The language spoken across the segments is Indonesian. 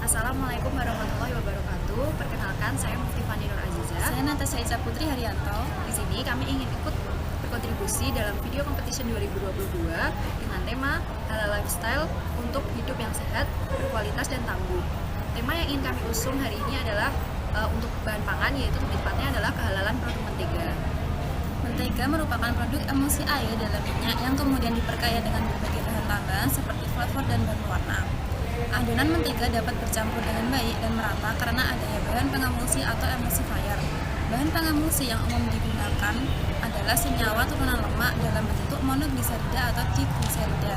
Assalamualaikum warahmatullahi wabarakatuh. Perkenalkan, saya Mufti Fani Nur Aziza. Saya Natasha Ica Putri Haryanto. Di sini kami ingin ikut berkontribusi dalam video competition 2022 dengan tema halal lifestyle untuk hidup yang sehat, berkualitas dan tangguh. Tema yang ingin kami usung hari ini adalah untuk bahan pangan, yaitu tepatnya adalah kehalalan produk mentega. Mentega merupakan produk emulsi air dalam minyak yang kemudian diperkaya dengan berbagai bahan tambahan seperti flavor dan bahan warna. Adonan mentega dapat bercampur dengan baik dan merata karena adanya bahan pengemulsi atau emulsifier. Bahan pengemulsi yang umum digunakan adalah senyawa turunan lemak dalam bentuk monogliserida atau digliserida.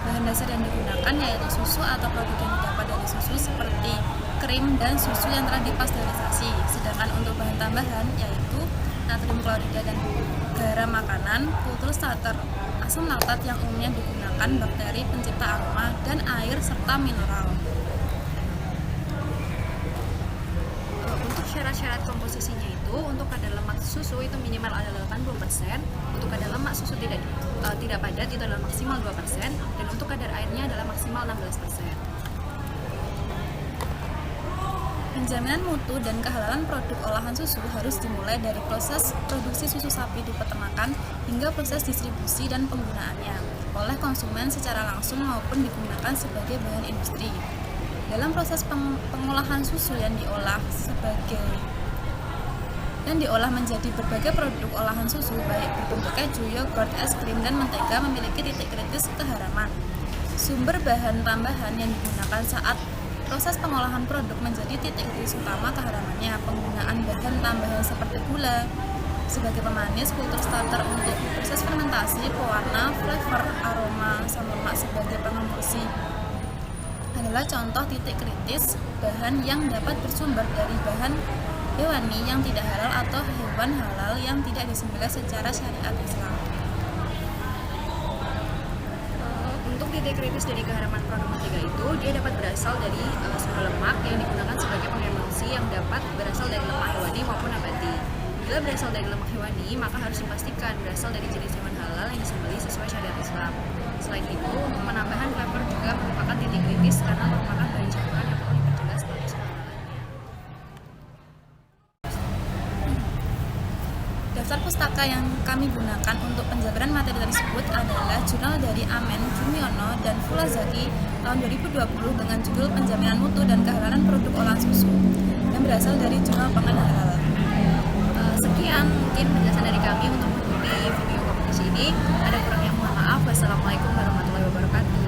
Bahan dasar yang digunakan yaitu susu atau produk yang didapat dari susu seperti krim dan susu yang telah dipasteurisasi. Sedangkan untuk bahan tambahan yaitu natrium klorida dan garam makanan, kultur starter, asam laktat yang umumnya digunakan bakteri pencipta aroma, dan air serta mineral. Untuk syarat-syarat komposisinya itu, untuk kadar lemak susu itu minimal adalah 80%, untuk kadar lemak susu tidak padat itu adalah maksimal 2%, dan untuk kadar airnya adalah maksimal 16%. Penjaminan mutu dan kehalalan produk olahan susu harus dimulai dari proses produksi susu sapi di peternakan hingga proses distribusi dan penggunaannya oleh konsumen secara langsung maupun digunakan sebagai bahan industri. Dalam proses pengolahan susu yang diolah menjadi berbagai produk olahan susu baik berbentuk keju, yogurt, es krim, dan mentega memiliki titik kritis keharaman. Sumber bahan tambahan yang digunakan saat proses pengolahan produk menjadi titik kritis utama keharamannya. Penggunaan bahan tambahan seperti gula sebagai pemanis, kultur starter untuk proses fermentasi, pewarna, flavor, aroma, asam lemak sebagai pengemulsi adalah contoh titik kritis bahan yang dapat bersumber dari bahan hewani yang tidak halal atau hewan halal yang tidak disembelih secara syariat Islam. Untuk titik kritis dari keharaman produk mentega itu, dia dapat berasal dari sumber lemak yang digunakan sebagai pengemulsi yang dapat berasal dari lemak hewani maupun nabati. Bila berasal dari lemak hewani, maka harus dipastikan berasal dari jenis hewan halal yang disembelih sesuai syariat Islam. Selain itu, untuk penambahan flavor juga merupakan titik kritis karena merupakan bahan campuran yang perlu diperjelas status kehalalannya. Daftar pustaka yang kami gunakan untuk penjabaran materi tersebut adalah jurnal dari Amen, Jumiono, dan Fulazaki tahun 2020 dengan judul Penjaminan Mutu dan Kehalalan Produk Olahan Susu yang berasal dari Jurnal Pangan Halal. Sekian mungkin penjelasan dari kami untuk mengikuti video kompetisi ini. Ada kurangnya mohon maaf. Wassalamualaikum warahmatullahi wabarakatuh.